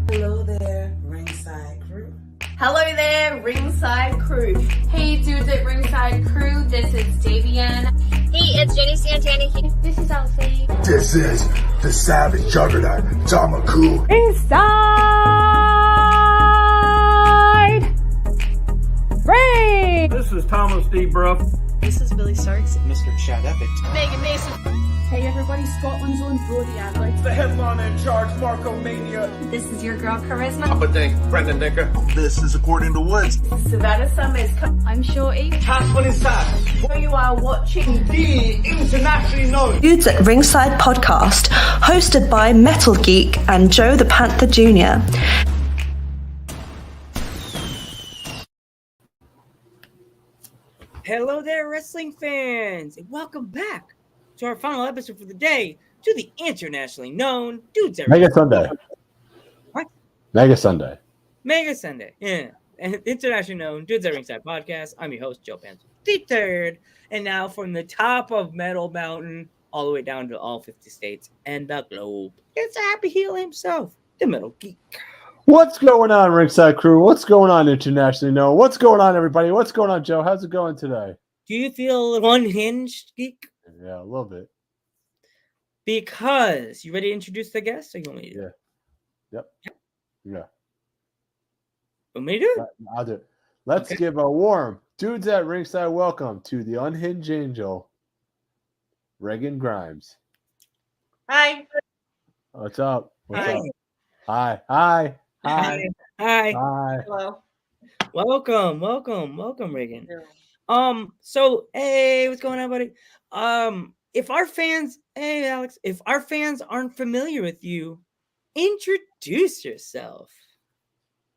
Hello there, Ringside Crew. Hello there, Ringside Crew. Hey dudes at Ringside Crew, this is Davian. Hey, it's Jenny Santana. This is Elsie. This is the Savage Juggernaut, Tamaku. Inside Ring! This is Thomas D. Bruff. This is Billy Starks. Mr. Chad Epic. Megan Mason. Hey everybody, Scotland's own Brody Adler. The headliner in charge, Marco Mania. This is your girl Charisma. Papa Dink, Brendan Dinker. This is According to Woods. Savannah Summers. I'm Shorty. Tasman inside. You are watching The internationally known Dudes at Ringside podcast, hosted by Metal Geek and Joe the Panther Jr. Hello there, wrestling fans, and welcome back to our final episode for the day to the internationally known Dudes at Mega Sunday. What? Mega Sunday. Mega Sunday. Yeah. And internationally known Dudes at Ringside podcast. I'm your host, Joe Panther the Third. And now from the top of Metal Mountain all the way down to all 50 states and the globe, it's Happy Heel himself, the Metal Geek. What's going on, Ringside Crew? What's going on, internationally known? What's going on, everybody? What's going on, Joe? How's it going today? Do you feel a little unhinged, Geek? Yeah, a little bit. Because you ready to introduce the guest? Or you want me to do it? Yep. Yeah. Want me to do it? I'll do it. Let's give a warm Dudes at Ringside welcome to the unhinged angel, Regan Grimes. Hi. What's up? What's Hi. up? Hi. Hi. Hi. Hi. Hi. Hello. Welcome, Regan. So hey, what's going on, buddy? If our fans, hey Alex, if our fans aren't familiar with you, introduce yourself.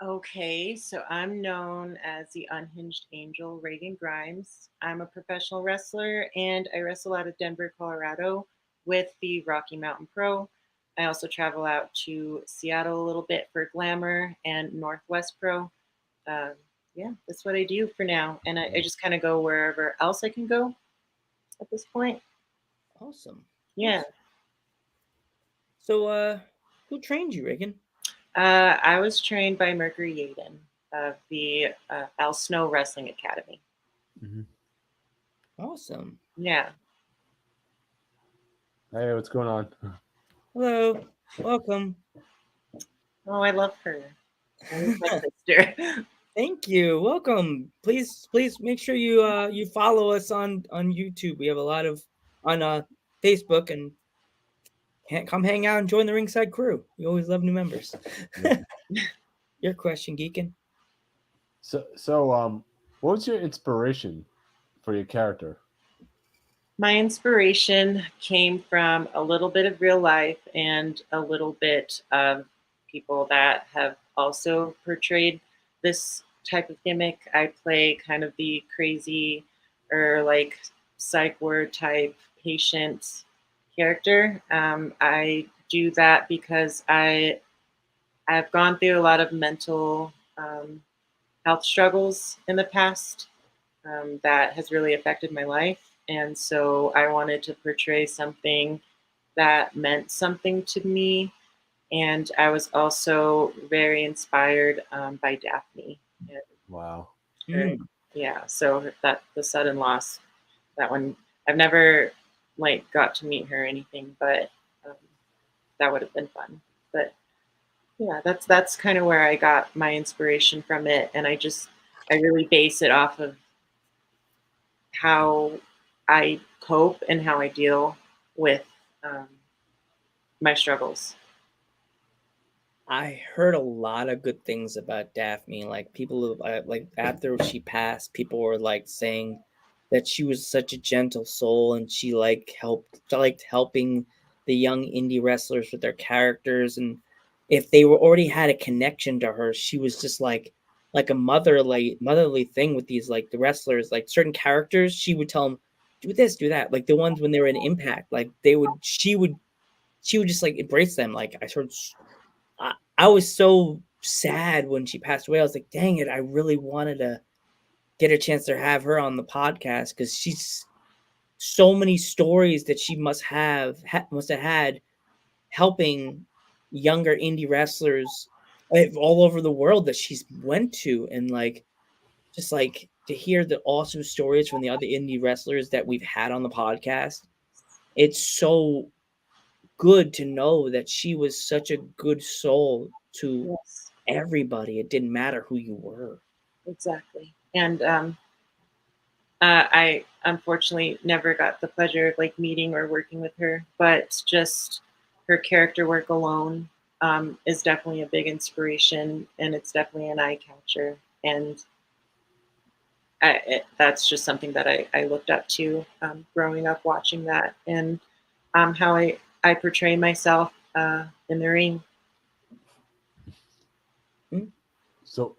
Okay, so I'm known as the Unhinged Angel, Regan Grimes. I'm a professional wrestler and I wrestle out of Denver, Colorado with the Rocky Mountain Pro. I also travel out to Seattle a little bit for Glamour and Northwest Pro. Yeah, that's what I do for now. And I just kind of go wherever else I can go at this point. Awesome. Yeah. So, who trained you, Regan? I was trained by Mercury Yaden of the Al Snow Wrestling Academy. Mm-hmm. Awesome. Yeah. Hey, what's going on? Hello. Welcome. Oh, I love her. My sister. Thank you. Welcome. Please make sure you follow us on YouTube. We have a lot of on Facebook, and come hang out and join the Ringside Crew. We always love new members. Your question, Geekin. So what was your inspiration for your character? My inspiration came from a little bit of real life and a little bit of people that have also portrayed this type of gimmick. I play kind of the crazy or like psych ward type patient character. I do that because I've gone through a lot of mental health struggles in the past that has really affected my life. And so I wanted to portray something that meant something to me. And I was also very inspired by Daphne. Wow. Yeah. So that the sudden loss, that one, I've never got to meet her or anything, but that would have been fun. But yeah, that's kind of where I got my inspiration from it. And I really base it off of how I cope and how I deal with my struggles. I heard a lot of good things about Daphne. Like people, like after she passed, people were like saying that she was such a gentle soul, and she liked helping the young indie wrestlers with their characters. And if they already had a connection to her, she was just like a motherly thing with these like the wrestlers, like certain characters. She would tell them, do this, do that. Like the ones when they were in Impact, like she would just like embrace them. Like I was so sad when she passed away. I was like, dang it, I really wanted to get a chance to have her on the podcast because she's so many stories that she must have had helping younger indie wrestlers all over the world that she's went to, and like just like to hear the awesome stories from the other indie wrestlers that we've had on the podcast. It's so good to know that she was such a good soul to Yes, everybody. It didn't matter who you were. exactly. And I unfortunately never got the pleasure of like meeting or working with her, but just her character work alone is definitely a big inspiration, and it's definitely an eye catcher. And that's just something that I looked up to growing up watching that, and how I portray myself in the ring. So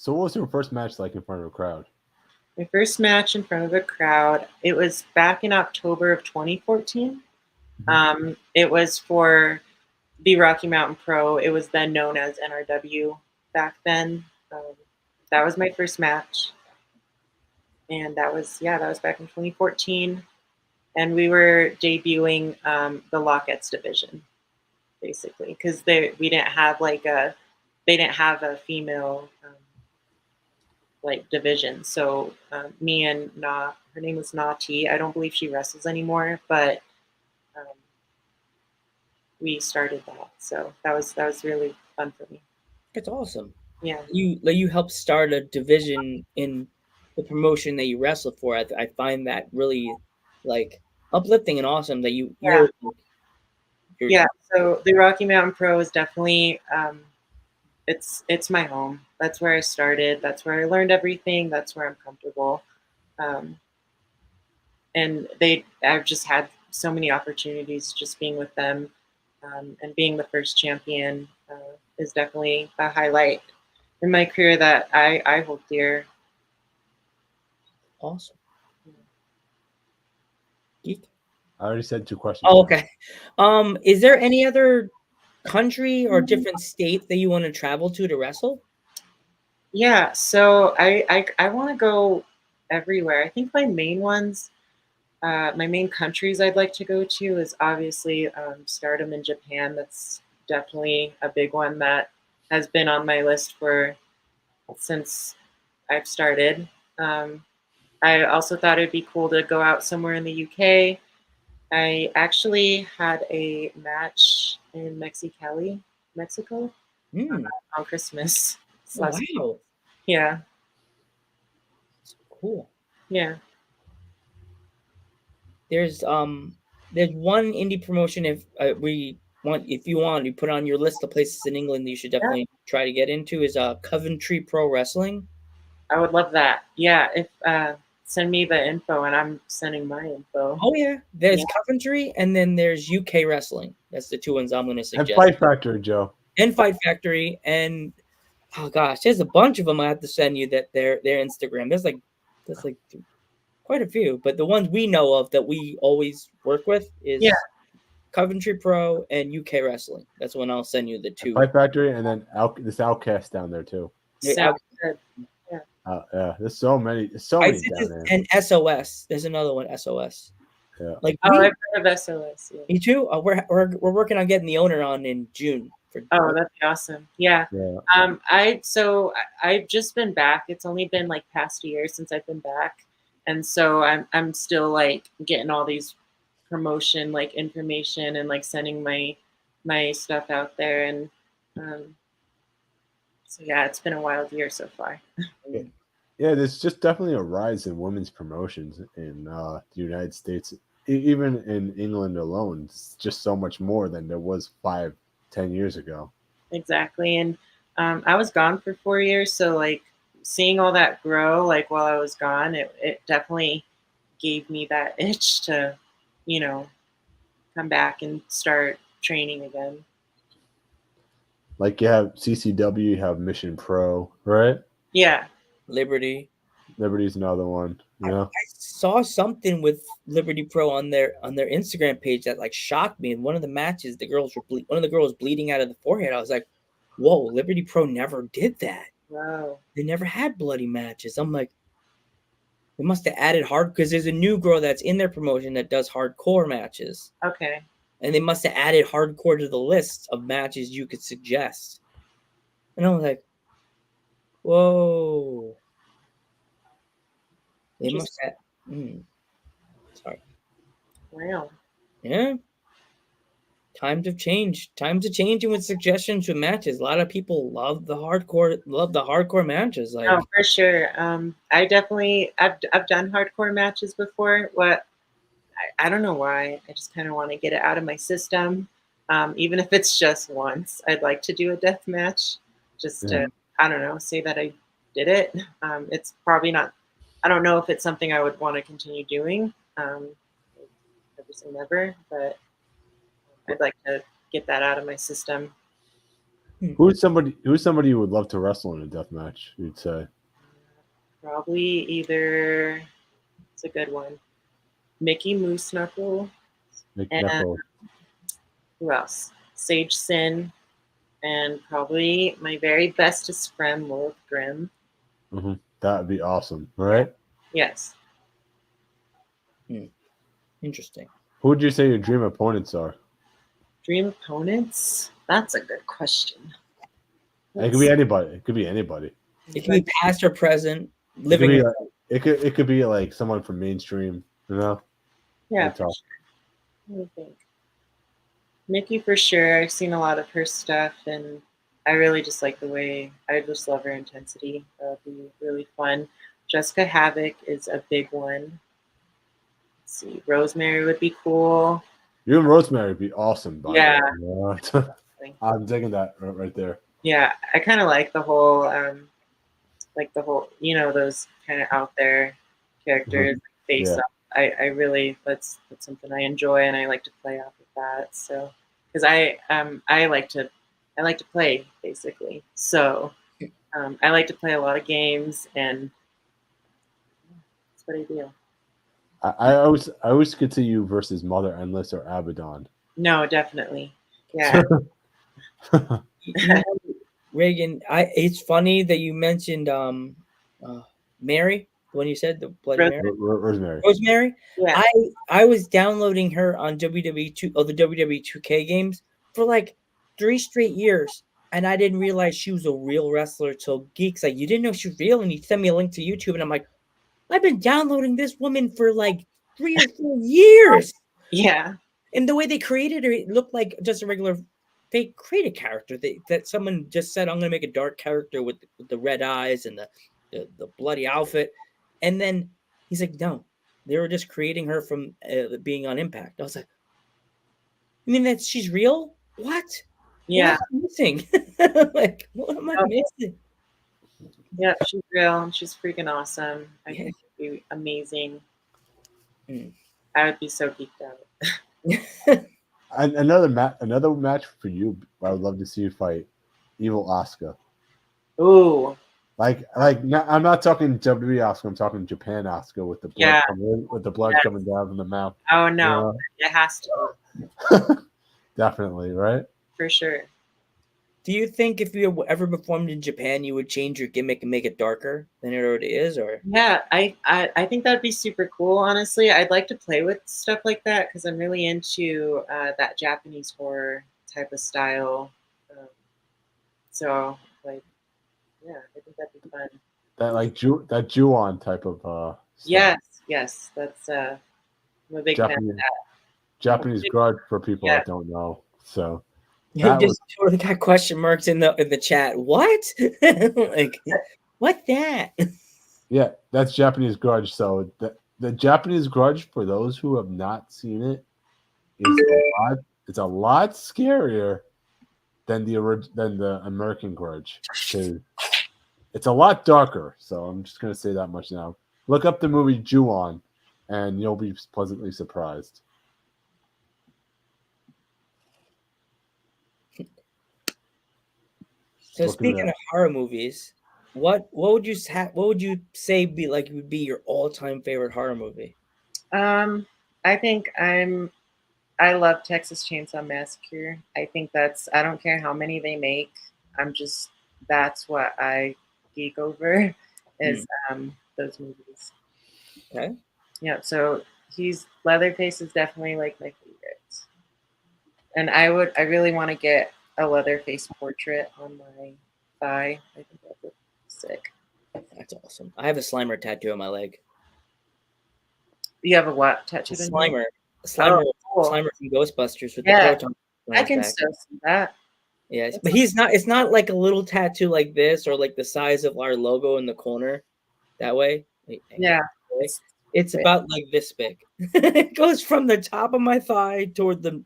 what was your first match like in front of a crowd? My first match in front of a crowd, it was back in October of 2014. It was for the Rocky Mountain Pro. It was then known as NRW back then. That was my first match. And that was back in 2014. And we were debuting the Lockettes division, basically, because they didn't have a female like division. So me and her name was Nati. I don't believe she wrestles anymore, but we started that. So that was really fun for me. It's awesome. Yeah. You helped start a division in the promotion that you wrestle for. I find that really like uplifting and awesome that you're So the Rocky Mountain Pro is definitely it's my home. That's where I started. That's where I learned everything. That's where I'm comfortable. And I've just had so many opportunities just being with them, and being the first champion is definitely a highlight in my career that I hold dear. Awesome. I already said 2 questions. Oh, okay. Is there any other country or different state that you want to travel to wrestle? Yeah, so I want to go everywhere. I think my main ones, my main countries I'd like to go to is obviously Stardom in Japan. That's definitely a big one that has been on my list since I've started. I also thought it'd be cool to go out somewhere in the UK. I actually had a match in Mexicali, Mexico, on Christmas. Oh, wow. Yeah. That's cool. Yeah. There's one indie promotion if you want, you put on your list of places in England that you should definitely try to get into is Coventry Pro Wrestling. I would love that. Yeah, if send me the info and I'm sending my info. Oh yeah, there's Coventry and then there's UK Wrestling. That's the 2 ones I'm going to suggest. And Fight Factory, Joe. And Fight Factory, and oh gosh, there's a bunch of them I have to send you that their Instagram. There's like quite a few, but the ones we know of that we always work with is Coventry Pro and UK Wrestling. That's when I'll send you the 2. Fight Factory, and then this Outcast down there too. Sounds good. Yeah, there's so many down there. And SOS. There's another one, SOS. Yeah. I've heard of SOS. Yeah. Me too. We're working on getting the owner on in June. That'd be awesome. Yeah. I've just been back. It's only been like past a year since I've been back, and so I'm still like getting all these promotion like information and like sending my stuff out there, and so yeah, it's been a wild year so far. Yeah, there's just definitely a rise in women's promotions in the United States. Even in England alone, it's just so much more than there was 5-10 years ago. Exactly. And I was gone for 4 years, so like seeing all that grow like while I was gone, it definitely gave me that itch to, come back and start training again. Like you have CCW, you have Mission Pro, right? Yeah. Liberty's another one. I saw something with Liberty Pro on their Instagram page that like shocked me. In one of the matches, one of the girls bleeding out of the forehead. I was like, "Whoa, Liberty Pro never did that. Wow, they never had bloody matches." I'm like, they must have added hard because there's a new girl that's in their promotion that does hardcore matches. Okay. and they must have added hardcore to the list of matches you could suggest. And I was like, whoa. They must have. Sorry. Wow. Yeah. Times have changed. Times are changing with suggestions with matches. A lot of people love the hardcore matches. Like, Oh, for sure. I've done hardcore matches before. I don't know why. I just kind of want to get it out of my system. Even if it's just once, I'd like to do a death match just to, I don't know, say that I did it. It's probably not, I don't know if it's something I would want to continue doing. Never say never, but I'd like to get that out of my system. Who's somebody you would love to wrestle in a death match? You'd say Probably either, it's a good one, Mickey Moose Knuckle, and who else? Sage Sin, and probably my very bestest friend, Lilith Grimm. Mm-hmm. That would be awesome, right? Yes. Interesting. Who would you say your dream opponents are? Dream opponents? That's a good question. It could be anybody. It could be anybody. It could be past or present. Living. It could be like someone from mainstream. You know. Yeah. For sure. Let me think. Mickey for sure. I've seen a lot of her stuff, and I really just like the way. I just love her intensity. That would be really fun. Jessica Havoc is a big one. Let's see, Rosemary would be cool. You and Rosemary would be awesome. By the way. I'm digging that right there. Yeah, I kind of like the whole, those kind of out there characters, face up. I really that's something I enjoy, and I like to play off of that. So, because I like to play basically. So, I like to play a lot of games, and that's what I do. I always could see you versus Mother Endless or Abaddon. No, definitely. Yeah. Regan, it's funny that you mentioned Mary when you said the Bloody Mary. Rosemary. Yeah. I was downloading her on WWE the WWE 2K games for like 3 straight years, and I didn't realize she was a real wrestler till Geeks like, you didn't know she was real, and you sent me a link to YouTube, and I'm like, I've been downloading this woman for like 3 or 4 years. Yeah. And the way they created her, it looked like just a regular fake created character that someone just said, I'm going to make a dark character with the red eyes and the bloody outfit. And then he's like, no, they were just creating her from being on Impact. I was like, you mean that she's real? What? Yeah. What am I missing? Like, what am I missing? Yeah, she's real. She's freaking awesome. I think it'd be amazing. I would be so geeked out. Another match for you. I would love to see you fight Evil Asuka. Ooh. Like I'm not talking WWE Asuka. I'm talking Japan Asuka with the blood coming down from the mouth. Oh no, it has to. Definitely, right? For sure. Do you think if you ever performed in Japan, you would change your gimmick and make it darker than it already is? Or yeah, I think that'd be super cool. Honestly, I'd like to play with stuff like that because I'm really into that Japanese horror type of style. So, like, yeah, I think that'd be fun. That Ju-on type of stuff. Yes, that's I'm a big fan of that. Japanese grudge for people that don't know. So. You just totally got question marks in the chat. What? Like, what that? Yeah, that's Japanese grudge. So the Japanese grudge, for those who have not seen it, it's a lot scarier than the American grudge. It's a lot darker. So I'm just gonna say that much now. Look up the movie Ju-on, and you'll be pleasantly surprised. So speaking of horror movies, what would you say would be your all-time favorite horror movie? I think I love Texas Chainsaw Massacre. I think I don't care how many they make. That's what I geek over is those movies. Okay. Yeah, so Leatherface is definitely like my favorite. And I really want to get a Leatherface portrait on my thigh. I think that would be sick. That's awesome. I have a Slimer tattoo on my leg. You have a what A tattooed on you? Slimer. A Slimer. cool. Slimer from Ghostbusters with Yeah. the proton. on I his can back. still see that. Yeah, That's but he's not. It's not like a little tattoo like this or like the size of our logo in the corner. That way. Wait, hang on. Yeah. It's about like this big. It goes from the top of my thigh toward the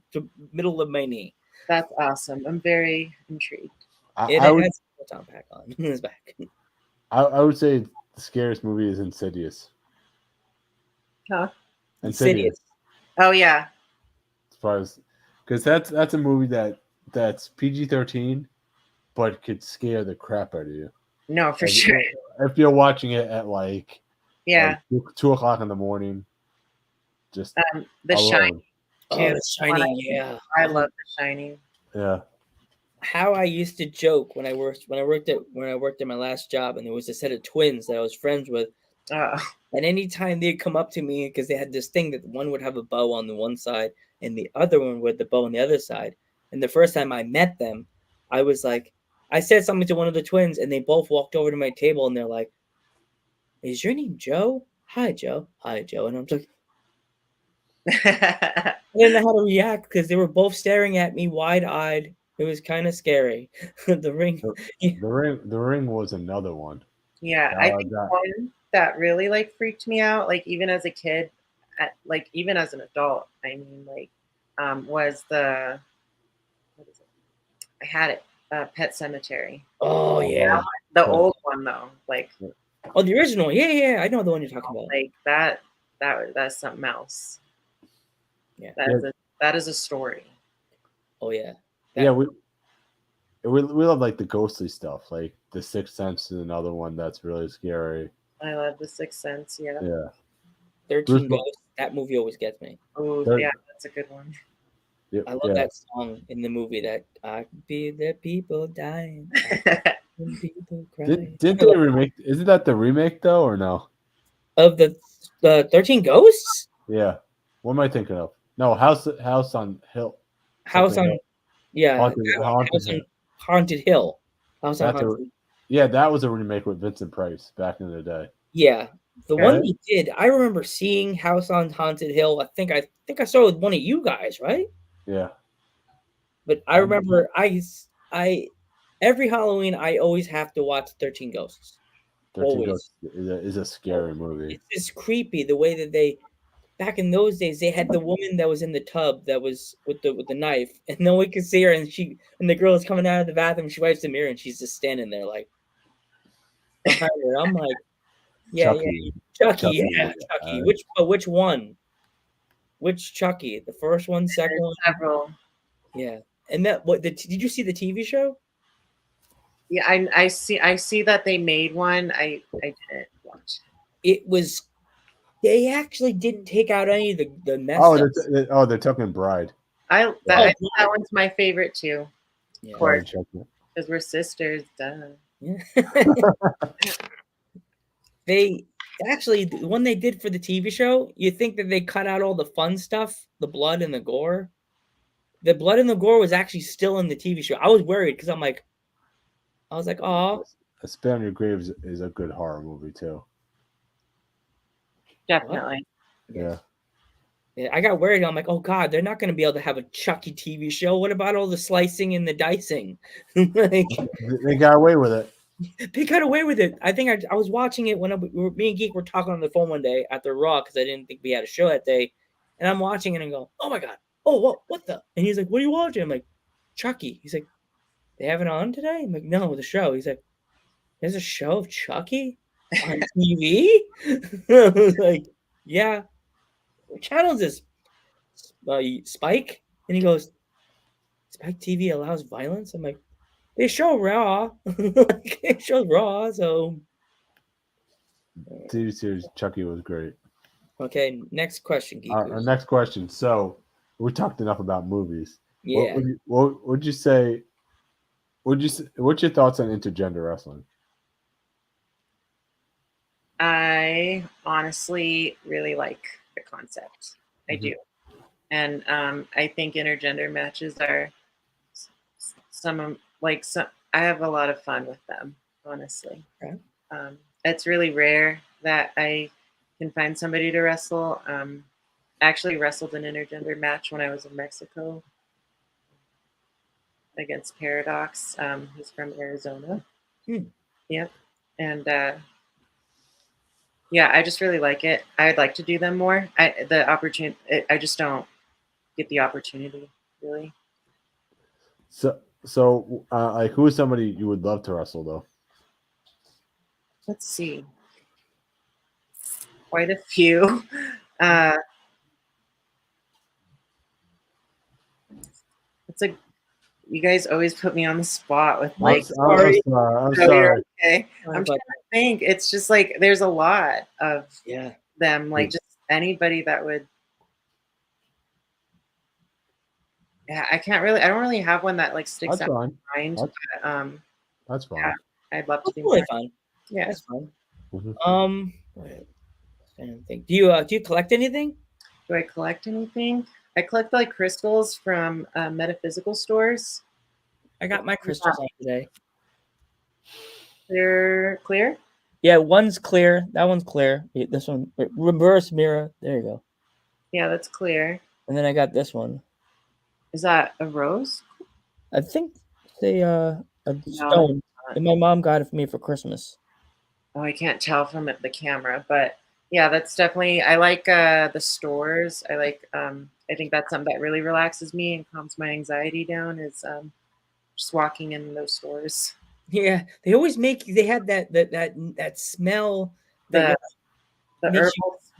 middle of my knee. That's awesome. I'm very intrigued. It I would, has a proton pack on his back. I would say the scariest movie is Insidious. Huh? Insidious. Oh yeah. As far as, because that's a movie that's PG-13, but could scare the crap out of you. No, for Like, sure. If you're watching it at like Yeah. 2:00 in the morning, just The alone. Shining. Oh, too. The Shining, yeah. I love The Shining. Yeah. How I used to joke when I worked at my last job, and there was a set of twins that I was friends with. And anytime they'd come up to me, because they had this thing that one would have a bow on the one side and the other one with the bow on the other side. And the first time I met them, I was like, I said something to one of the twins, and they both walked over to my table, and they're like, "Is your name Joe? Hi, Joe. Hi, Joe." And I'm like, I didn't know how to react because they were both staring at me wide-eyed. It was kind of scary. The Ring. The Ring was another one. Yeah, I think one that really like freaked me out, like even as a kid, like even as an adult. I mean, like, was the what is it? I had it, Pet Cemetery. Oh yeah, the old one though, like. Oh, the original. Yeah, I know the one you're talking about. Like that's something else. Yeah, that is a story. Oh yeah. We love like the ghostly stuff, like The Sixth Sense is another one that's really scary. I love The Sixth Sense. Yeah. 13 Ghosts. That movie always gets me. Oh yeah, that's a good one. I love that song in the movie that I could be the people dying. People crying. Didn't they remake? Isn't that the remake though, or no? Of the 13 Ghosts? Yeah. What am I thinking of? No, House on Hill. House on Hill. Yeah. Haunted Hill. House on Haunted. Yeah, that was a remake with Vincent Price back in the day. Yeah. The one we did, I remember seeing House on Haunted Hill. I think I saw it with one of you guys, right? Yeah. But I remember I every Halloween I always have to watch 13 Ghosts. 13 Ghosts is a scary movie. It's creepy the way that they back in those days they had the woman that was in the tub that was with the knife and no one could see her and the girl is coming out of the bathroom, she wipes the mirror and she's just standing there like behind her. I'm like, Chucky. Chucky. Which one? Which Chucky? The first one, second one? Several. Yeah. And did you see the TV show? Yeah, I see that they made one. I didn't watch it. They actually didn't take out any of the mess. They're talking Bride. That one's my favorite too. Yeah. Of course. Because we're sisters, duh. Yeah. They actually, the one they did for the TV show, you think that they cut out all the fun stuff, the blood and the gore. The blood and the gore was actually still in the TV show. I was worried because I was like, oh. A Spit on Your Grave is a good horror movie too. Definitely. Yeah. Yeah, I got worried. I'm like, oh God, they're not going to be able to have a Chucky TV show. What about all the slicing and the dicing? They got away with it. They got away with it. I think I was watching it when me and Geek were talking on the phone one day after Raw because I didn't think we had a show that day. And I'm watching it and go, oh my God. Oh, what the? And he's like, what are you watching? I'm like, Chucky. He's like, they have it on today? I'm like, no, the show. He's like, there's a show of Chucky on TV? I was like, yeah. What channel is this? Spike? And he goes, Spike TV allows violence? I'm like, they show Raw. It shows Raw, so. TV series Chucky was great. Okay, next question, Geek. Our next question. So, we talked enough about movies. Yeah. What would you say? What's your thoughts on intergender wrestling? I honestly really like the concept. I do. And I think intergender matches are some. I have a lot of fun with them, honestly. Okay. It's really rare that I can find somebody to wrestle. I actually wrestled an intergender match when I was in Mexico against Paradox. He's from Arizona. Yep. And yeah, I just really like it. I'd like to do them more. I just don't get the opportunity, really. So, like, who is somebody you would love to wrestle though? Let's see. Quite a few. You guys always put me on the spot with I'm sorry. No, you're okay. I'm trying to think. It's just like there's a lot of them. Like just anybody that would. Yeah, I don't really have one that like sticks out in my mind. That's fine. Yeah, I'd love to do Totally that. fun. Yeah, That's fun. I don't think. Do you collect anything? Do I collect anything? I collect like crystals from metaphysical stores. I got my crystals on today. They're clear? Yeah, one's clear. That one's clear. This one, reverse mirror. There you go. Yeah, that's clear. And then I got this one. Is that a rose? I think they a stone. And my mom got it for me for Christmas. Oh, I can't tell from the camera, but yeah, that's definitely. I like the stores. I like. I think that's something that really relaxes me and calms my anxiety down. Is just walking in those stores. Yeah, they always make. They had that smell. The herbals.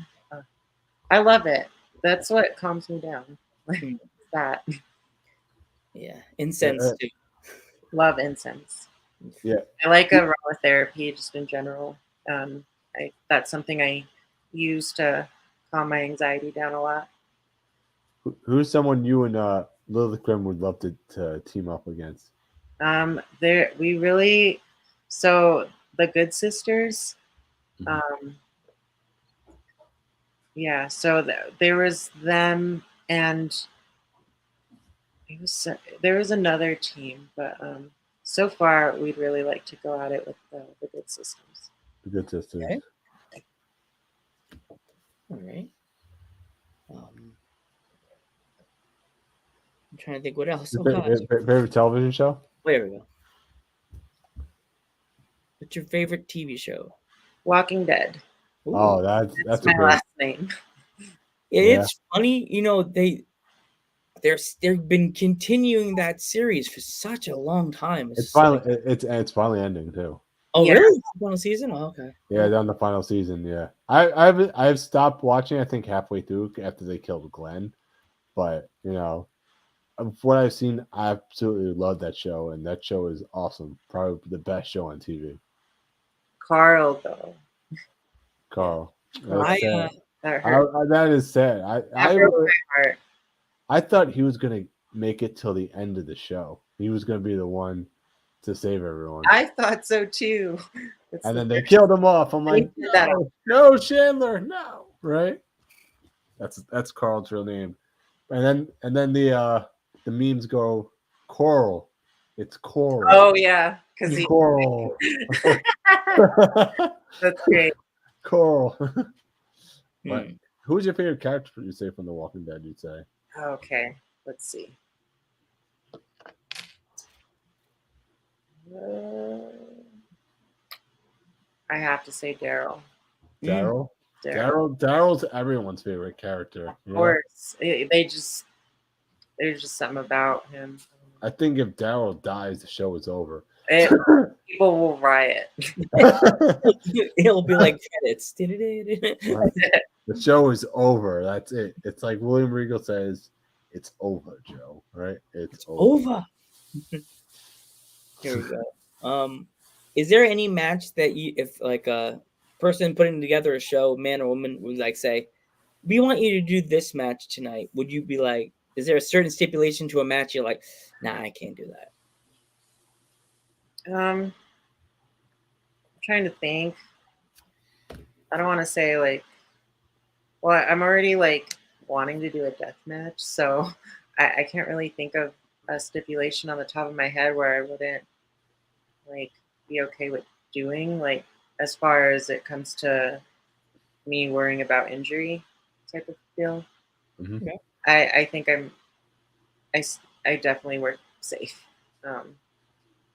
I love it. That's what calms me down. Like that. Yeah, incense too. Love incense. Yeah, I like aromatherapy just in general. That's something I use to calm my anxiety down a lot. Who's someone you and Lilith Grimm would love to team up against? So the Good Sisters. Yeah, so there was them and there was another team, but so far we'd really like to go at it with the Good Sisters. The Good Sisters. Okay. All right. I'm trying to think what else. Favorite television show? There we go. What's your favorite TV show? Walking Dead. Ooh. Oh, that's my last name. It's funny, they've been continuing that series for such a long time. It's finally ending too. Oh, really? Final season? Oh, okay. Yeah, they're on the final season. Yeah, I've stopped watching. I think halfway through after they killed Glenn, but what I've seen, I absolutely love that show, and that show is awesome. Probably the best show on TV. Carl, though. Carl. That that is sad. broke my heart. I thought he was gonna make it till the end of the show. He was gonna be the one to save everyone. I thought so too. And then they killed him off. I'm like, no, Chandler, no, right? That's Carl's real name. And then the memes go Coral. It's Coral. Oh yeah, because Coral. That's great. Coral. But who's your favorite character you say from The Walking Dead? You'd say. Okay, let's see. I have to say Daryl. Daryl's everyone's favorite character. Of course, there's just something about him. I think if Daryl dies, the show is over. People will riot. It'll be like credits. The show is over. That's it. It's like William Regal says, "It's over, Joe." Right? It's over. Here we go. Is there any match that if like a person putting together a show, man or woman, would like say, "We want you to do this match tonight"? Would you be like, is there a certain stipulation to a match you're like, "Nah, I can't do that"? I'm trying to think. I don't want to say like. Well, I'm already like wanting to do a death match, so I can't really think of a stipulation on the top of my head where I wouldn't like be okay with doing, like as far as it comes to me worrying about injury type of deal. Mhm. Okay. I think I definitely work safe.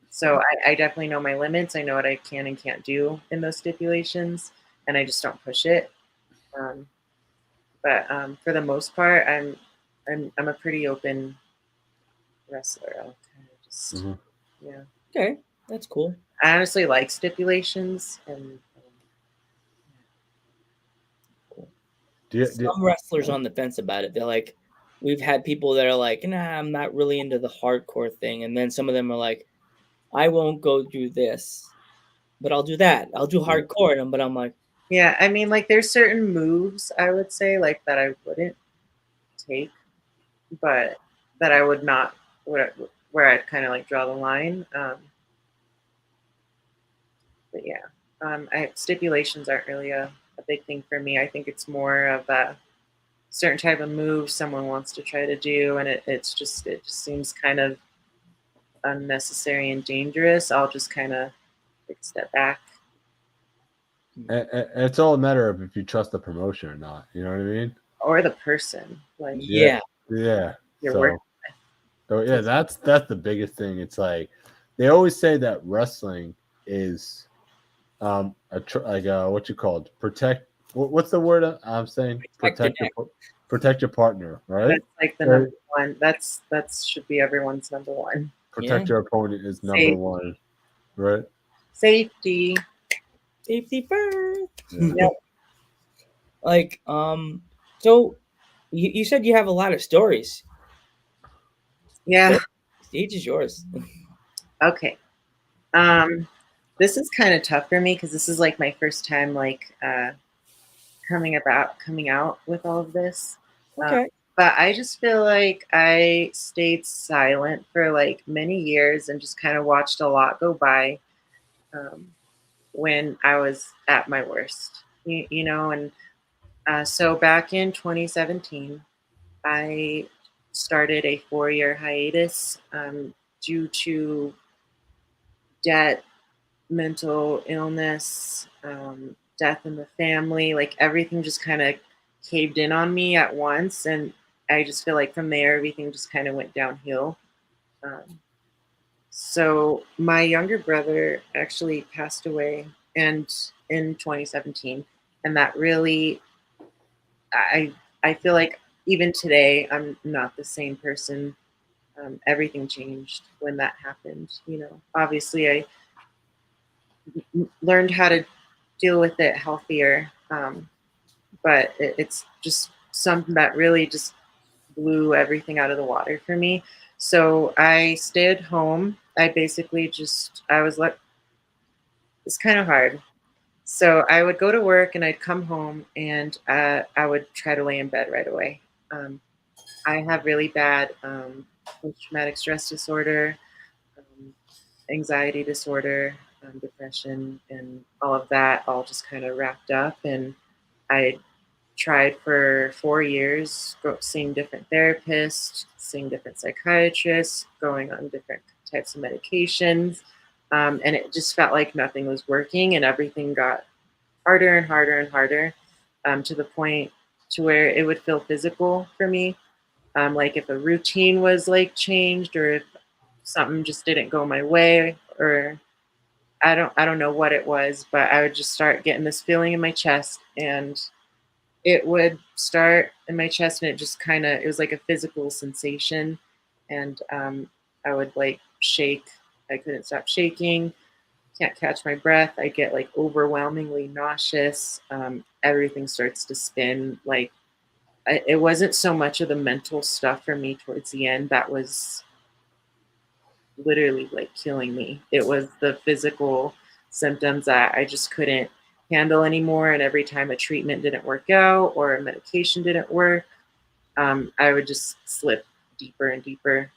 So I definitely know my limits. I know what I can and can't do in those stipulations, and I just don't push it. But for the most part, I'm a pretty open wrestler. I'll kind of just Mhm. yeah. Okay, that's cool. I honestly like stipulations, and Some wrestlers on the fence about it. They're like, we've had people that are like, nah, I'm not really into the hardcore thing, and then some of them are like, I won't go do this, but I'll do that. I'll do hardcore, but I'm like, yeah. I mean, like there's certain moves I would say like that I wouldn't take, but that I would not where I'd kind of like draw the line. But yeah, stipulations aren't really a big thing for me. I think it's more of a certain type of move someone wants to try to do, and it just seems kind of unnecessary and dangerous. I'll just kind of take a step back. It's all a matter of if you trust the promotion or not. You know what I mean? Or the person, like yeah. Yeah. you're So, working yeah, that's the biggest thing. It's like they always say that wrestling is what you call it? What's the word I'm saying? Protect your partner, right? That's like the number one. That should be everyone's number one. Protect your opponent is number one, right? Safety. Safety first. Yep. Like, so you said you have a lot of stories. Yeah. Stage is yours. Okay. This is kind of tough for me because this is like my first time like coming out with all of this. Okay. But I just feel like I stayed silent for like many years and just kind of watched a lot go by when I was at my worst, you know. And so back in 2017, I started a 4-year hiatus due to debt, mental illness, death in the family. Like everything just kind of caved in on me at once, and I just feel like from there everything just kind of went downhill. So my younger brother actually passed away, and in 2017, and that really, I feel like even today I'm not the same person. Everything changed when that happened. You know, obviously I learned how to deal with it healthier, but it's just something that really just blew everything out of the water for me. So I stayed home. I basically it's kind of hard. So I would go to work and I'd come home and I would try to lay in bed right away. I have really bad post-traumatic stress disorder, anxiety disorder, depression, and all of that all just kind of wrapped up. And I tried for 4 years, seeing different therapists, seeing different psychiatrists, going on different types of medications. And it just felt like nothing was working and everything got harder and harder and harder to the point to where it would feel physical for me. Like if a routine was like changed or if something just didn't go my way or I don't know what it was, but I would just start getting this feeling in my chest and it would start in my chest and it just it was like a physical sensation and I would like shake. I couldn't stop shaking, can't catch my breath. I get like overwhelmingly nauseous. Everything starts to spin. Like it wasn't so much of the mental stuff for me towards the end that was literally like killing me. It was the physical symptoms that I just couldn't handle anymore. And every time a treatment didn't work out or a medication didn't work, I would just slip deeper and deeper.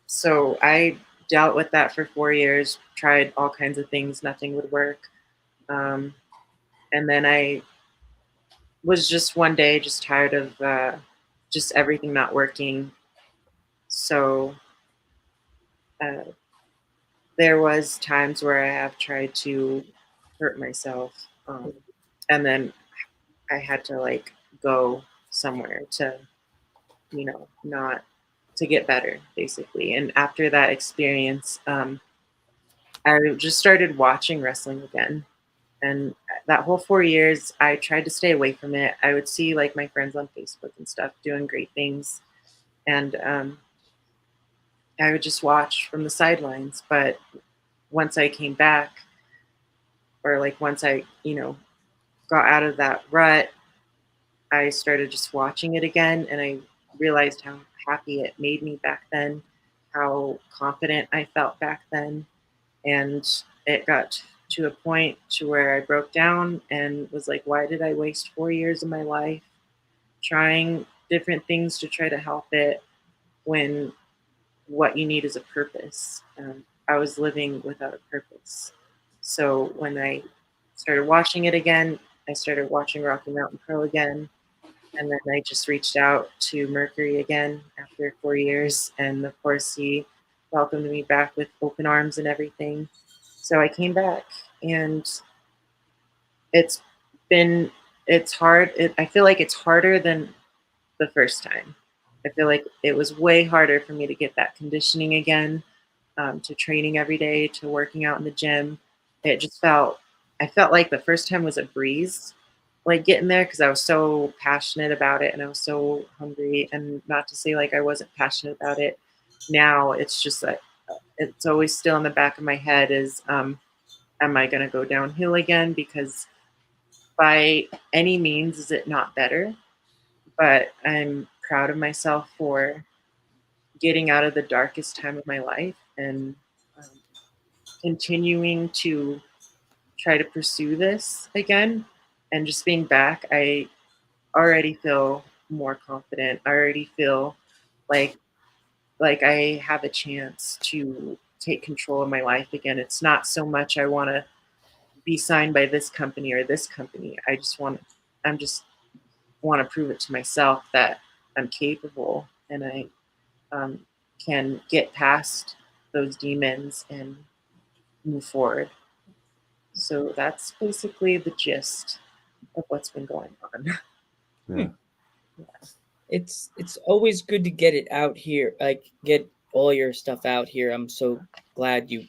So I dealt with that for 4 years, tried all kinds of things, nothing would work. And then I was just one day just tired of just everything not working. So there was times where I have tried to hurt myself, and then I had to like go somewhere to, not to get better, basically. And after that experience, I just started watching wrestling again. And that whole 4 years, I tried to stay away from it. I would see like my friends on Facebook and stuff doing great things, and I would just watch from the sidelines. But once I came back, or like once I, got out of that rut, I started just watching it again, and I realized how happy it made me back then, how confident I felt back then, and it got to a point to where I broke down and was like, why did I waste 4 years of my life trying different things to try to help it when what you need is a purpose? I was living without a purpose. So when I started watching it again, I started watching Rocky Mountain Pro again. And then I just reached out to Mercury again after 4 years. And of course, he welcomed me back with open arms and everything. So I came back, and it's hard. I feel like it's harder than the first time. I feel like it was way harder for me to get that conditioning again, to training every day, to working out in the gym. I felt like the first time was a breeze, like getting there, because I was so passionate about it and I was so hungry. And not to say like I wasn't passionate about it. Now it's just like, it's always still in the back of my head is, am I going to go downhill again? Because by any means is it not better, but I'm proud of myself for getting out of the darkest time of my life and continuing to try to pursue this again. And just being back, I already feel more confident. I already feel like I have a chance to take control of my life again. It's not so much I want to be signed by this company or this company. I'm just want to prove it to myself that I'm capable, and I can get past those demons and move forward. So that's basically the gist of what's been going on. Yeah. It's always good to get it out here, like get all your stuff out here. I'm so glad you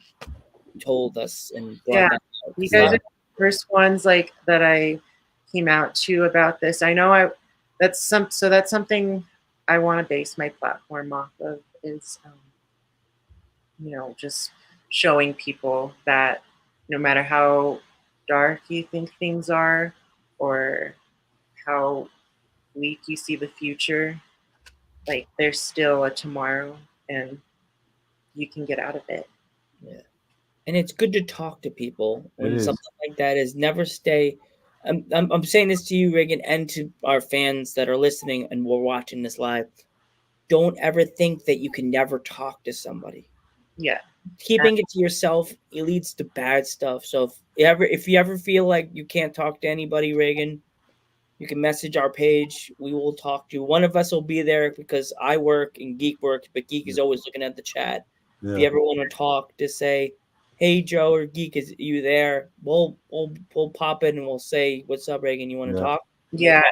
told us and brought Yeah, that out. you guys are the first ones like that I came out to about this. I know that's something I want to base my platform off of is, just showing people that no matter how dark you think things are or how bleak you see the future, like there's still a tomorrow and you can get out of it. Yeah. And it's good to talk to people when It is. something like that is. Never stay. I'm saying this to you, Regan, and to our fans that are listening and we're watching this live. Don't ever think that you can never talk to somebody. Yeah. Keeping it to yourself, it leads to bad stuff. So if you ever feel like you can't talk to anybody, Regan, you can message our page. We will talk to you. One of us will be there because I work and Geek works, but Geek is always looking at the chat. Yeah. If you ever want to talk, just say, "Hey Joe" or "Geek, is you there?" We'll pop in and we'll say, "What's up, Regan? You want to talk?" Yeah,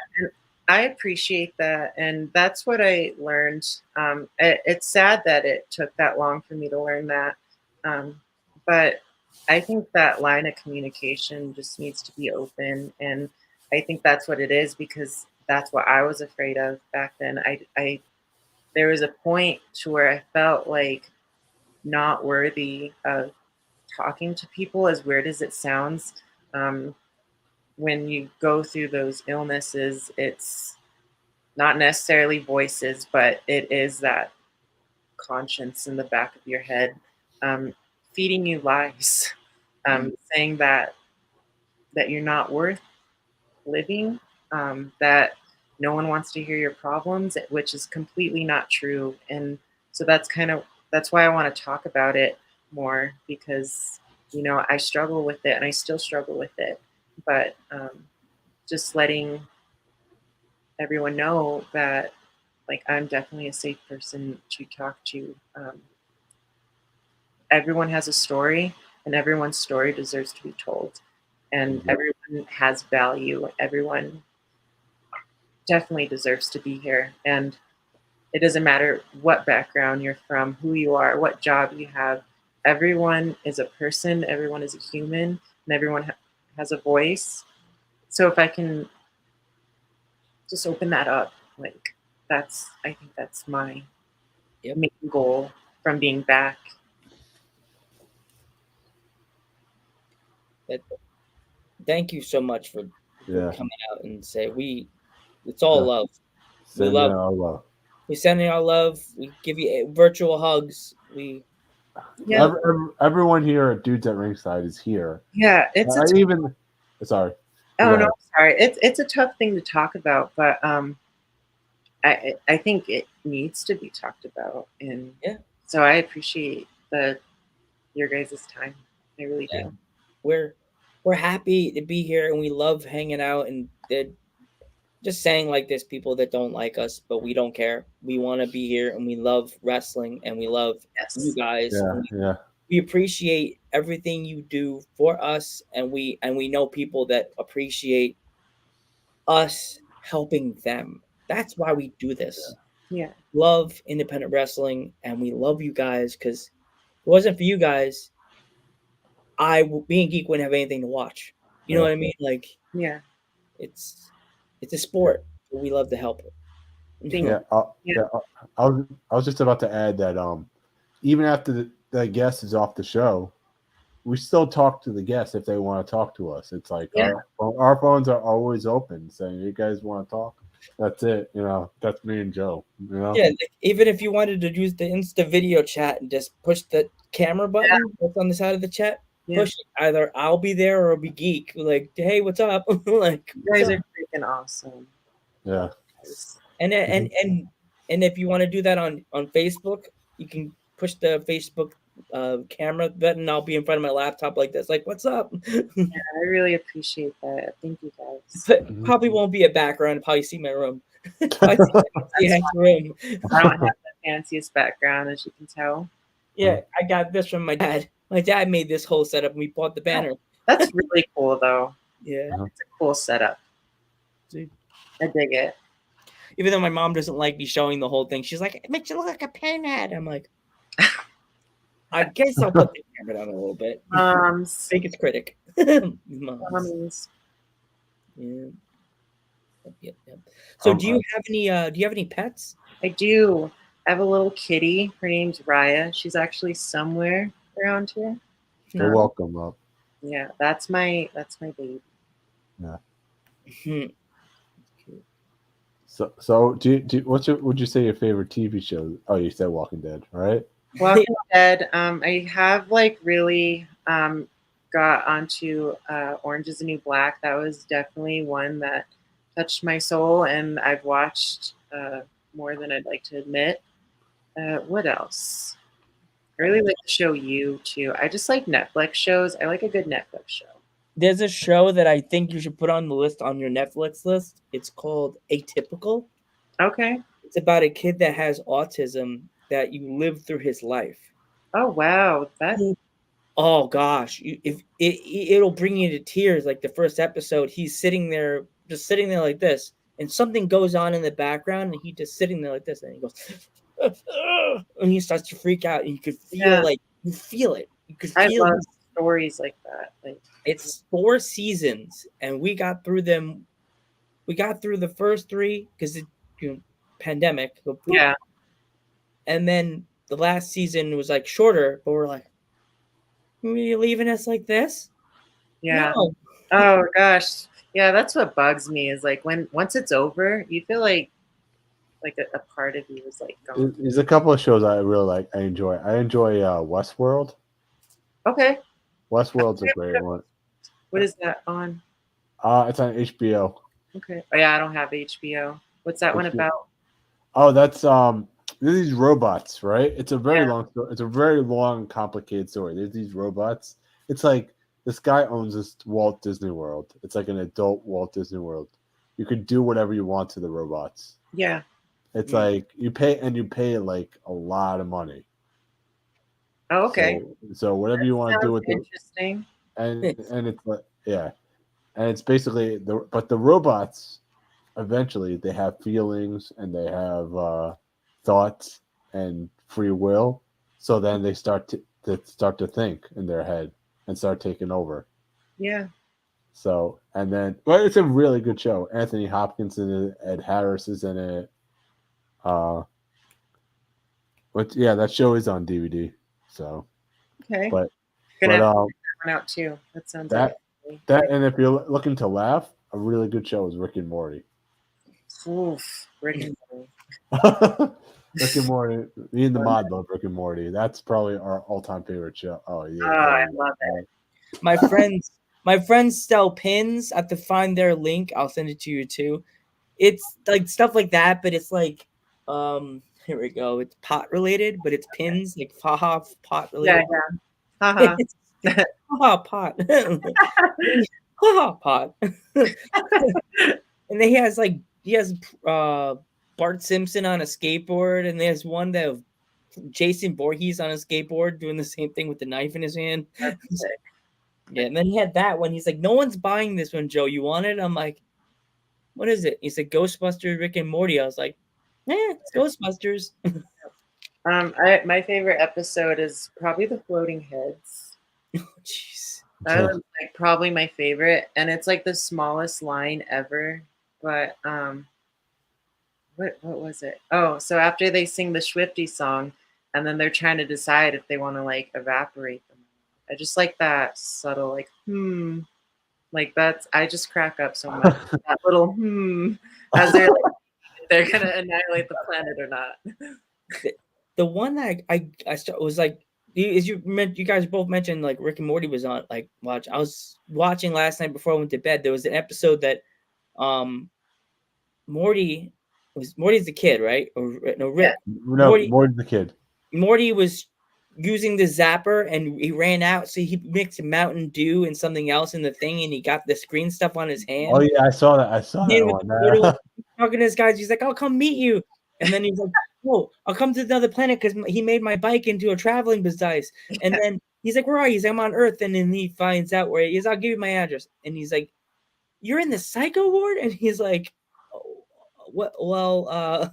I appreciate that, and that's what I learned. It's sad that it took that long for me to learn that, but I think that line of communication just needs to be open, and I think that's what it is because that's what I was afraid of back then. I there was a point to where I felt like not worthy of talking to people, as weird as it sounds. When you go through those illnesses, it's not necessarily voices, but it is that conscience in the back of your head feeding you lies, saying that you're not worth living, that no one wants to hear your problems, which is completely not true. And so that's why I want to talk about it more because, I struggle with it and I still struggle with it. But just letting everyone know that like I'm definitely a safe person to talk to. Everyone has a story, and everyone's story deserves to be told. And everyone has value. Everyone definitely deserves to be here. And it doesn't matter what background you're from, who you are, what job you have. Everyone is a person, everyone is a human, and everyone has a voice. So if I can just open that up, like I think that's my main goal from being back. Thank you so much for Yeah. coming out and say it's all love. We Sending love. our love. We sending our love. We give you virtual hugs. Everyone here at Dudes at Ringside is here. Yeah, it's sorry. Oh no, sorry. It's a tough thing to talk about, but I think it needs to be talked about, and so I appreciate your guys' time. I really do. We're happy to be here, and we love hanging out. And just saying, like, there's people that don't like us, but we don't care. We want to be here, and we love wrestling, and we love you guys. Yeah. We appreciate everything you do for us, and we know people that appreciate us helping them. That's why we do this. Yeah. Love independent wrestling, and we love you guys, because if it wasn't for you guys, being geek wouldn't have anything to watch. You know what I mean? Like, it's a sport, but we love to help it. I was just about to add that even after the guest is off the show, we still talk to the guests if they want to talk to us. It's like our phones are always open, saying you guys want to talk. That's it. That's me and Joe. Yeah, like, even if you wanted to use the Insta video chat and just push the camera button that's on the side of the chat, push it. Either I'll be there or I'll be geek. Like, hey, what's up? Like, you guys are freaking awesome. Yeah. And if you want to do that on Facebook, you can push the Facebook camera button. I'll be in front of my laptop like this. Like, what's up? I really appreciate that. Thank you guys. But probably won't be a background. You'll probably see my room. I don't have the fanciest background, as you can tell. Yeah, I got this from my dad. My dad made this whole setup, and we bought the banner. That's really cool, though. Yeah, it's a cool setup. Dude. I dig it. Even though my mom doesn't like me showing the whole thing, she's like, "It makes you look like a pinhead." I'm like, I guess I'll put the camera down a little bit. Biggest critic. Moms. Yeah. Yep. So, do you have any pets? I do. I have a little kitty. Her name's Raya. She's actually somewhere around here. You're welcome up. Yeah, that's my baby. Yeah. So would you say your favorite TV show? Oh, you said Walking Dead, right? Walking Dead. I have really got onto Orange is the New Black. That was definitely one that touched my soul, and I've watched more than I'd like to admit. What else? I really like the show You too. I just like Netflix shows. I like a good Netflix show. There's a show that I think you should put on the list, on your Netflix list. It's called Atypical. Okay. It's about a kid that has autism that you live through his life. Oh wow, Oh gosh, it'll bring you to tears. Like the first episode, he's sitting there like this, and something goes on in the background, and he's just sitting there like this, and he goes, and he starts to freak out, and you could feel you feel it. You could feel. I love stories like that. It's 4 seasons, and we got through them. We got through the first 3 because pandemic. Yeah. And then the last season was shorter, but we're like, are you leaving us like this? Yeah. No. Oh gosh. Yeah, that's what bugs me is once it's over, you feel like a part of you is gone. There's a couple of shows I really like. I enjoy Westworld. Okay. Westworld's a great one. What is that on? It's on HBO. Okay. Oh yeah, I don't have HBO. What's that one about? Oh, that's there's these robots, right? It's a very long story. It's a very long, complicated story. There's these robots. It's like this guy owns this Walt Disney World. It's like an adult Walt Disney World. you could do whatever you want to the robots. Yeah. It's like you pay like a lot of money. Oh, okay. So whatever you want to do with it. Interesting. And it's like, yeah. And it's basically but the robots eventually they have feelings and they have thoughts and free will. So then they start to think in their head and start taking over. Yeah. So and then well, it's a really good show. Anthony Hopkins in it, Ed Harris is in it. But yeah, that show is on DVD. So okay. But gonna have to check that one out too. That sounds that and if you're looking to laugh, a really good show is Rick and Morty. Oof, Rick and Morty. Rick and Morty. Me and the mod love Rick and Morty. That's probably our all-time favorite show. Oh yeah, I love it. My friends sell pins. I have to find their link. I'll send it to you too. It's like stuff like that, but it's like here we go. It's pot related, but it's pins like haha pot related. Yeah. Haha. Haha pot. Haha pot. And then he has Bart Simpson on a skateboard, and there's one that of Jason Voorhees on a skateboard doing the same thing with the knife in his hand. Yeah, and then he had that one. He's like, no one's buying this one, Joe. You want it? I'm like, what is it? He said, Ghostbusters, Rick and Morty. I was like, it's Ghostbusters. My favorite episode is probably the Floating Heads. Oh, jeez. That was like probably my favorite, and it's like the smallest line ever. But what was it? Oh, so after they sing the Swiftie song, and then they're trying to decide if they want to like evaporate them. I just like that subtle like like that's I just crack up so much. That little as they're like, they're gonna annihilate the planet or not. The one that I was like, as you guys both mentioned, like Rick and Morty was on like watch. I was watching last night before I went to bed. There was an episode that Morty's the kid, right? Or no, Rick. No, Morty's the kid. Morty was using the zapper and he ran out, so he mixed Mountain Dew and something else in the thing, and he got this green stuff on his hand. Oh yeah, I saw that. One. Talking to his guys, he's like, "I'll come meet you," and then he's like, "Oh, I'll come to another planet because he made my bike into a traveling device." And then he's like, "Where are you?" He's like, "I'm on Earth," and then he finds out where he is. I'll give you my address, and he's like, "You're in the psycho ward," and he's like, "What? Well,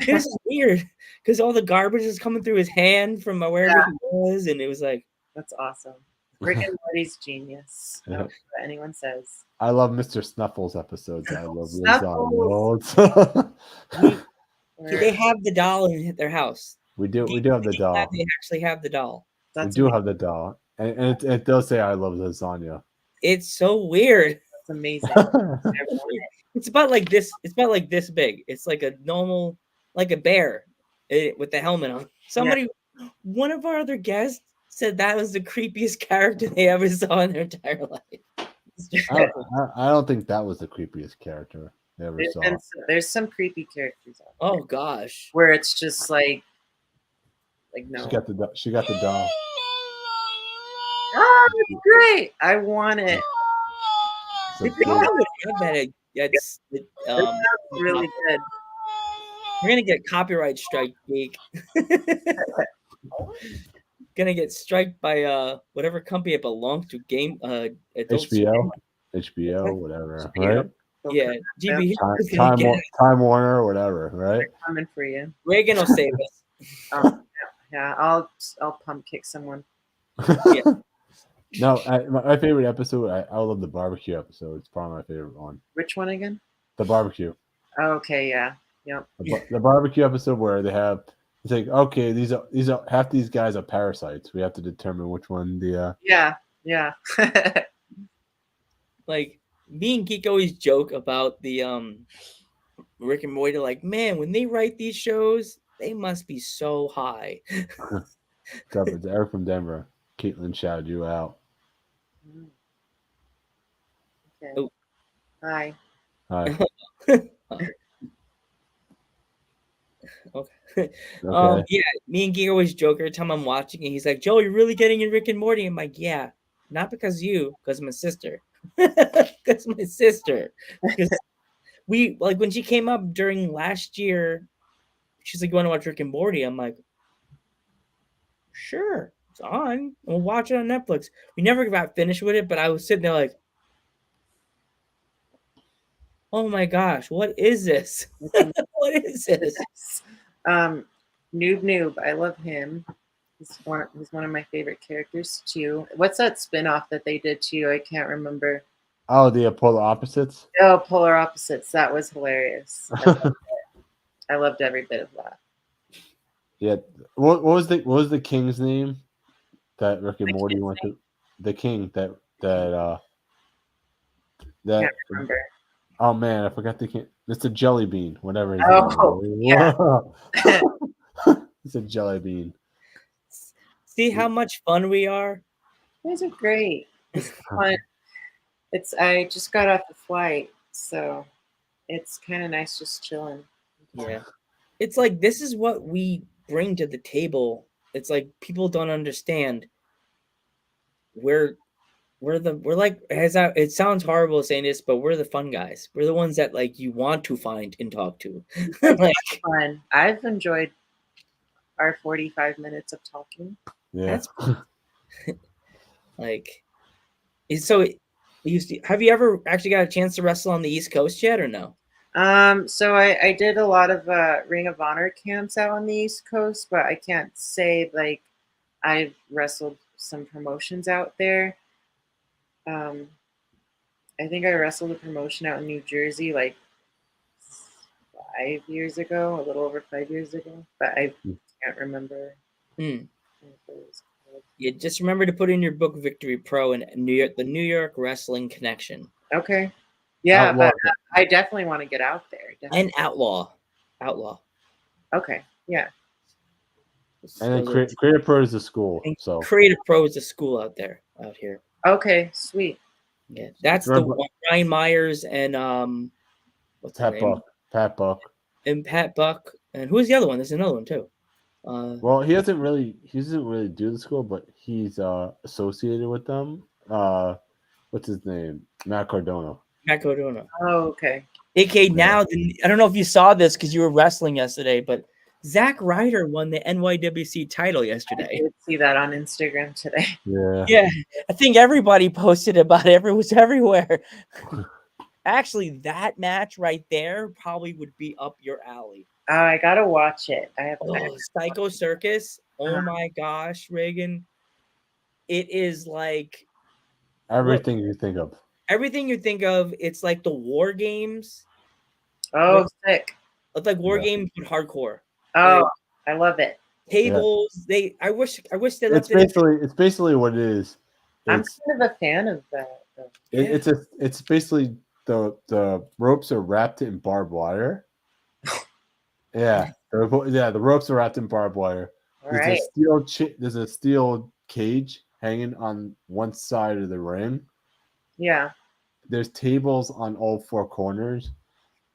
this is weird because all the garbage is coming through his hand from wherever he was, and it was like, that's awesome. Rick and Morty's genius. I don't care what anyone says. I love Mr. Snuffles episodes. I love Snuffles. They have the doll in their house. We do have the doll. They actually have the doll. We do have the doll, and it does say "I love lasagna." It's so weird. It's amazing. It's about like this. It's about like this big. It's like a normal, like a bear with the helmet on. One of our other guests said that was the creepiest character they ever saw in their entire life. I don't think that was the creepiest character they ever saw. There's some creepy characters out there. Oh gosh, where it's just like no. She got the doll. Oh, that's great! I want it. That's really good. We're gonna get copyright strike, geek. Gonna get striked by whatever company it belongs to. HBO, whatever, right? Yeah, GB. Time Warner, or whatever, right? They're coming for you. Regan will save us. Yeah, I'll pump kick someone. Yeah. No, my favorite episode. I love the barbecue episode. It's probably my favorite one. Which one again? The barbecue. Oh, okay, yeah, yep. The barbecue episode where they have. It's like, okay, these are half these guys are parasites. We have to determine which one the. Yeah. Like me and Geek always joke about the Rick and Morty. Like, man, when they write these shows, they must be so high. It's Eric from Denver. Caitlin shouted you out. Okay. Oh. Hi. Okay. Yeah, me and Geek always joke every time I'm watching it. He's like, Joe, you're really getting in Rick and Morty? I'm like, yeah, not because my sister. Because my sister. we like when she came up during last year. She's like, "You want to watch Rick and Morty?" I'm like, "Sure, it's on. We'll watch it on Netflix." We never got finished with it, but I was sitting there like, "Oh my gosh, what is this? What is this?" Noob. I love him. He's one of my favorite characters too. What's that spin-off that they did too? I can't remember. Oh, the Polar Opposites. Oh, Polar Opposites. That was hilarious. I loved every bit of that. Yeah. What was the king's name that Rick and Morty went to? The king that Can't remember. Oh man, I forgot the king. It's a jelly bean, whatever his name yeah. is. It's a jelly bean. See how much fun we are? These are great. It's fun. I just got off the flight, so it's kind of nice just chilling. Yeah. It's like this is what we bring to the table. It's like people don't understand. We're like it sounds horrible saying this, but we're the fun guys. We're the ones that like you want to find and talk to. Like fun. I've enjoyed our 45 minutes of talking. Yeah. Like so have you ever actually got a chance to wrestle on the East Coast yet or no? So I did a lot of Ring of Honor camps out on the East Coast, but I can't say like I've wrestled some promotions out there. I think I wrestled a promotion out in New Jersey like 5 years ago, a little over 5 years ago, but I can't remember. You just remember to put in your book Victory Pro and the New York Wrestling Connection. Okay. Yeah, Outlaw. but I definitely want to get out there. Definitely. And Outlaw. Okay. Yeah. And then Creative Pro is a school. So Creative Pro is a school out here. Okay, sweet. Yeah, that's the one. Ryan Myers and what's Pat Buck. Pat Buck. And Pat Buck. And who's the other one? There's another one too. Well, he doesn't really do the school, but he's associated with them. What's his name? Matt Cardona. Oh, okay. AK now, I don't know if you saw this because you were wrestling yesterday, but Zack Ryder won the NYWC title yesterday. I did see that on Instagram today. Yeah. I think everybody posted about it. It was everywhere. Actually, that match right there probably would be up your alley. I gotta watch it. Psycho Circus. Oh my gosh, Regan. It is like everything you think of. Everything you think of. It's like the War Games. Oh, sick. It's like War Games with hardcore. Oh, like, I love it. Tables. Yeah. I wish they left It's basically what it is. I'm kind of a fan of that. It's basically the ropes are wrapped in barbed wire. Yeah, the ropes are wrapped in barbed wire. There's a steel cage hanging on one side of the ring. Yeah. There's tables on all four corners,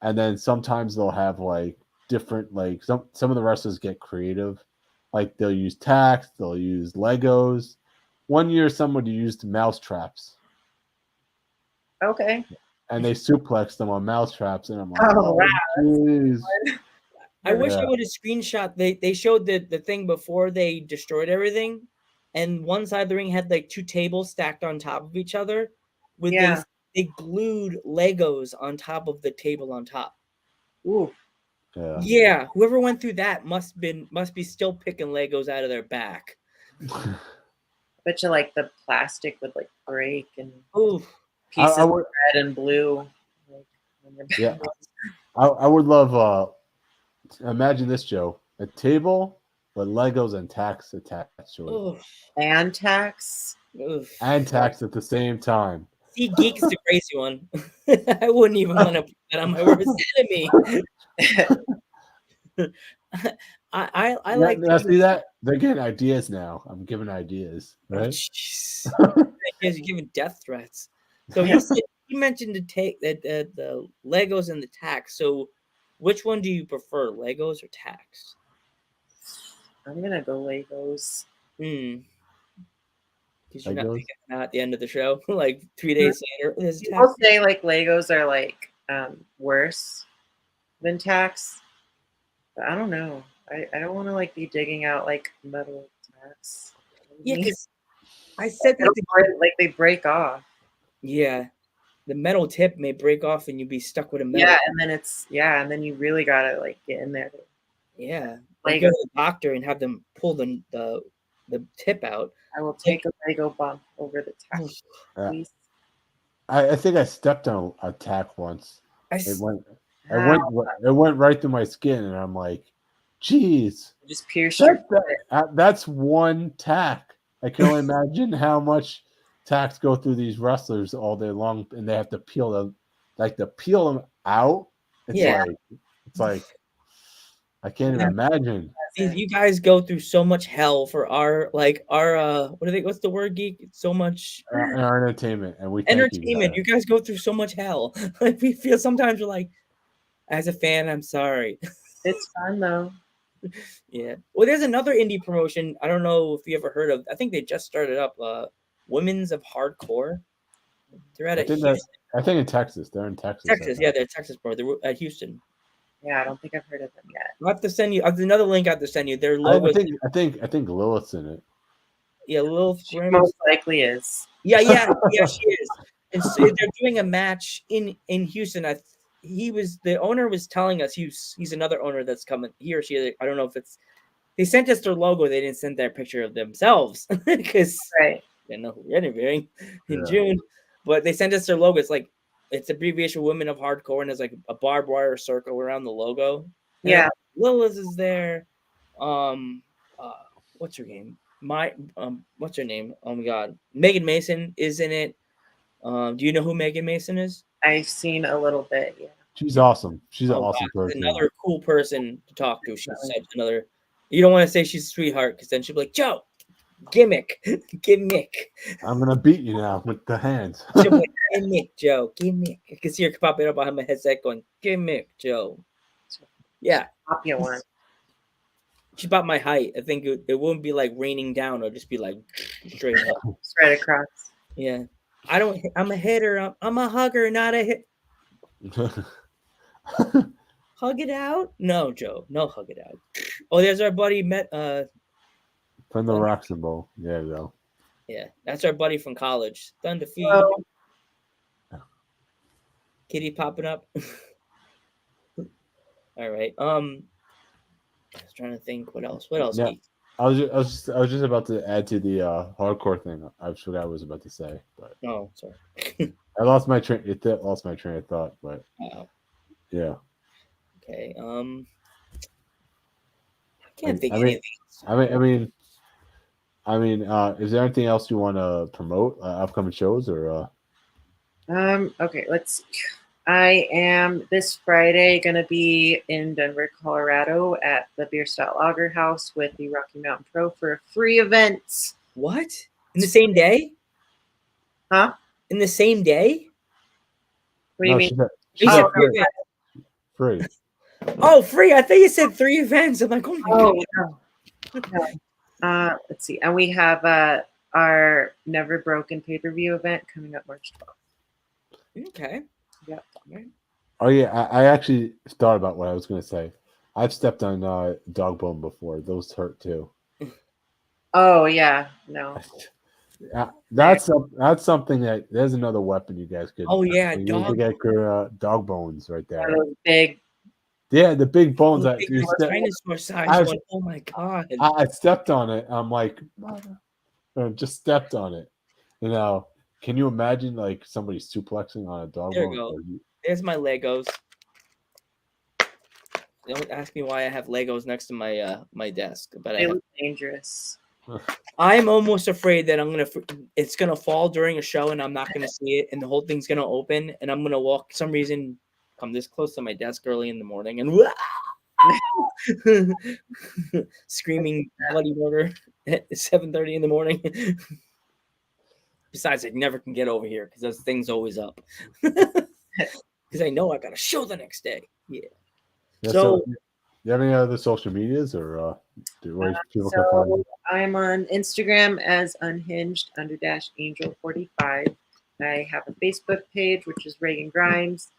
and then sometimes they'll have like different like some of the wrestlers get creative, like they'll use tacks, they'll use Legos. One year, somebody used mouse traps. Okay. And they suplexed them on mouse traps, and I'm like, oh wow. Geez. I wish I would have screenshot. They showed the thing before they destroyed everything, and one side of the ring had like two tables stacked on top of each other. They glued Legos on top of the table on top. Ooh. Yeah. Whoever went through that must be still picking Legos out of their back. Bet you like the plastic would like break and pieces of red and blue. Yeah. I would love imagine this, Joe. A table with Legos and tacks attached to it. Oof. And tacks. Oof. And tacks at the same time. See, Geek's the crazy one. I wouldn't even want to put that on my worst enemy. I like. Now see that they're getting ideas now. I'm giving ideas, right? You're giving death threats. So you mentioned to take the Legos and the tacks. So, which one do you prefer, Legos or tacks? I'm gonna go Legos. Because you're not picking them out at the end of the show, like 3 days later. People say like Legos are like worse than tacks. But I don't know. I don't want to like be digging out like metal tacks. Yeah, because I said that like they break off. Yeah, the metal tip may break off and you'd be stuck with a metal. Yeah, and then you really gotta like get in there. Yeah, like go to the doctor and have them pull the tip out. I will take a Lego bump over the tack, please. I think I stepped on a tack once. It went right through my skin, and I'm like, "Geez, just pierced that's one tack." I can only imagine how much tacks go through these wrestlers all day long, and they have to peel them, peel them out. It's like I can't even imagine. You guys go through so much hell for our what's the word, geek? So much our entertainment, and we entertainment. You guys go through so much hell. Like we feel sometimes we're like, as a fan, I'm sorry. It's fun though. Yeah. Well, there's another indie promotion. I don't know if you ever heard of. I think they just started up. Women's of Hardcore. They're at I think in Texas. They're in Texas. Yeah, they're Texas, bro. They're at Houston. Yeah, I don't think I've heard of them yet. I'll have to send you. Another link I have to send you. Their logo. I think Lilith's in it. Yeah, Lilith. She most likely is. Yeah, she is. And so they're doing a match in Houston. The owner was telling us he's another owner that's coming. He or she. I don't know if it's. They sent us their logo. They didn't send their picture of themselves because they didn't know who we're interviewing in June. But they sent us their logo. It's abbreviation Women of Hardcore, and there's like a barbed wire circle around the logo. Yeah. Lilith is there. What's her name? What's her name? Oh my God. Megan Mason is in it. Do you know who Megan Mason is? I've seen a little bit, yeah. She's awesome. She's an awesome person. Another cool person to talk to. She's such another. You don't want to say she's a sweetheart because then she'll be like, Joe, gimmick. I'm gonna beat you now with the hands. She'll be like, gimmick, Joe, gimmick. I can see her popping up behind my headset going, gimmick, Joe. Yeah. Popular. She's about my height. I think it wouldn't be like raining down. It'll just be like straight up. Straight across. Yeah. I'm a hitter. I'm a hugger, not a hit. Hug it out? No, Joe. No, hug it out. Oh, there's our buddy from the Roxon Bowl. There you go. Yeah, that's our buddy from college. Thunder feed. Kitty popping up. All right. I was trying to think. What else? Yeah. I was just about to add to the hardcore thing. I forgot what I was about to say, but sorry. I lost my train. Lost my train of thought, but yeah. Okay. I can't think of anything. I mean, is there anything else you want to promote? Upcoming shows or? Okay, let's see. I am this Friday going to be in Denver, Colorado at the Beer Stout Lager House with the Rocky Mountain Pro for a free event. What? In the same day? Huh? In the same day? What do you mean? She said free. Oh, free. I thought you said 3 events. I'm like, oh my God. No. Let's see. And we have our Never Broken pay-per-view event coming up March 12th. Okay. Yeah. Oh yeah, I actually thought about what I was going to say. I've stepped on dog bone before. Those hurt too. Oh yeah, no. That's something that there's another weapon you guys could. Oh yeah, you need to get your dog bones right there. Those big. Yeah, the big bones. Dinosaur size. Oh my God! I stepped on it. I'm like, just stepped on it. You know. Can you imagine like somebody suplexing on a dog there bone? You go. There's my Legos. Don't ask me why I have Legos next to my my desk, but they look dangerous. I'm almost afraid that it's gonna fall during a show and I'm not gonna see it, and the whole thing's gonna open, and I'm gonna walk. For some reason, come this close to my desk early in the morning and screaming bloody murder at 7:30 in the morning. Besides, I never can get over here because those things always up. Because I know I got a show the next day. Yeah. So, you have any other social medias or people can find you? I'm on Instagram as unhinged_angel45. I have a Facebook page which is Regan Grimes.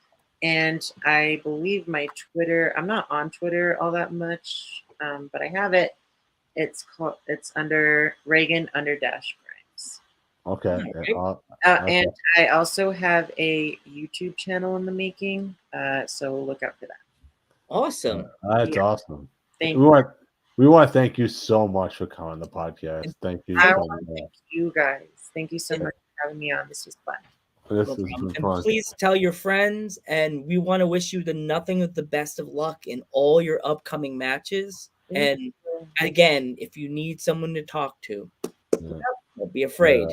And I believe my Twitter, I'm not on Twitter all that much, but I have it. It's under Regan _Grimes. Okay. And I also have a YouTube channel in the making, so look out for that. Awesome. That's awesome. Thank we you. We want to thank you so much for coming on the podcast. Thank you. I want to thank you guys. Thank you so much for having me on. This was fun. This has been And fun. please tell your friends, and we want to wish you nothing but the best of luck in all your upcoming matches. And again, if you need someone to talk to, don't be afraid.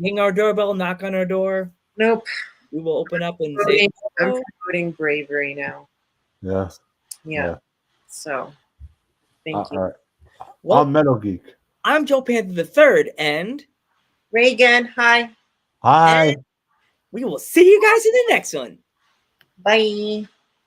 Ding our doorbell, knock on our door. Nope. We will open up and say, I'm promoting bravery now. Yeah. So, thank you. All right. Well, I'm Metal Geek. I'm Joe Panther III, and Regan, hi. Hi. We will see you guys in the next one. Bye.